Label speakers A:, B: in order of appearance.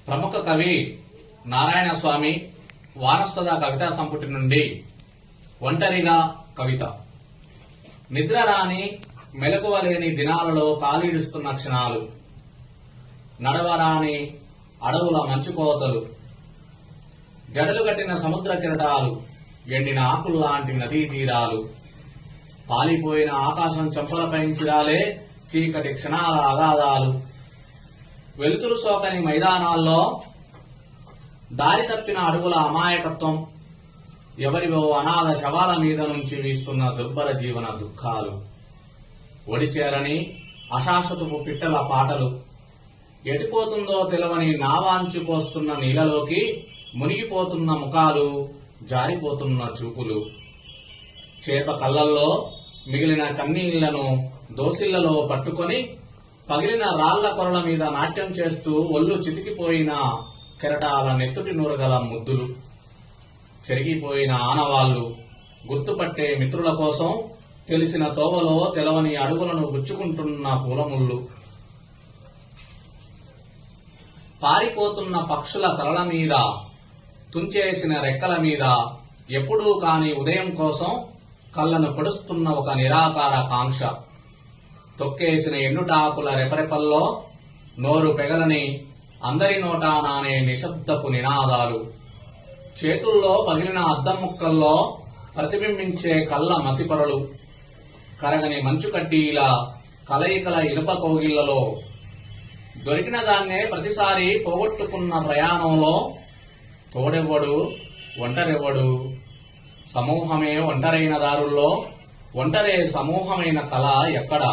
A: ప్రముఖ కవి నారాయణ స్వామి వానస్తద కవితా సంపుటి నుండి ఒంటరిగా కవిత. నిద్ర రాని మెలకువలేని దినాలలో కాలిడుస్తున్న క్షణాలు, నడవరాని అడవుల మంచుకోతలు, జడలు కట్టిన సముద్ర కిరటాలు, ఎండిన ఆకుల్లాంటి నదీ తీరాలు, పాలిపోయిన ఆకాశం చెంపలపై చిరాలే చీకటి క్షణాల అగాధాలు, వెలుతురు సోకని మైదానాల్లో దారి తప్పిన అడుగుల అమాయకత్వం, ఎవరివో అనాథ శవాల మీద నుంచి వీస్తున్న దుర్భర జీవన దుఃఖాలు, ఒడిచేరని అశాశ్వతపు పిట్టల పాటలు, ఎటుపోతుందో తెలవని నావాంచుకొస్తున్న నీళ్ళలోకి మునిగిపోతున్న ముఖాలు, జారిపోతున్న చూపులు, చేప కళ్ళల్లో మిగిలిన కన్నీళ్లను దోసిళ్లలో పట్టుకొని పగిలిన రాళ్ల కొరల మీద నాట్యం చేస్తూ ఒళ్ళు చితికిపోయిన కెరటాల నెత్తుటి నూరగల ముద్దులు, చెరిగిపోయిన ఆనవాళ్లు, గుర్తుపట్టే మిత్రుల కోసం తెలిసిన తోవలో తెలవని అడుగులను గుచ్చుకుంటున్న పూలముళ్ళు, పారిపోతున్న పక్షుల తలల మీద, తుంచేసిన రెక్కల మీద ఎప్పుడూ కాని ఉదయం కోసం కళ్ళను పొడుస్తున్న ఒక నిరాకార కాంక్ష, తొక్కేసిన ఎండుటాకుల రెపరెపల్లో నోరు పెగలని అందరి నోటా నానే నిశ్శబ్దపు నినాదాలు, చేతుల్లో పగిలిన అద్దం ముక్కల్లో ప్రతిబింబించే కళ్ళ మసిపొరలు, కరగని మంచు కడ్డీల కలయికల ఇనుప కోగిళ్లలో దొరికిన దాన్నే ప్రతిసారి పోగొట్టుకున్న ప్రయాణంలో తోడెవ్వడు, ఒంటరెవ్వడు, సమూహమే ఒంటరైన దారుల్లో ఒంటరే సమూహమైన కళ ఎక్కడా?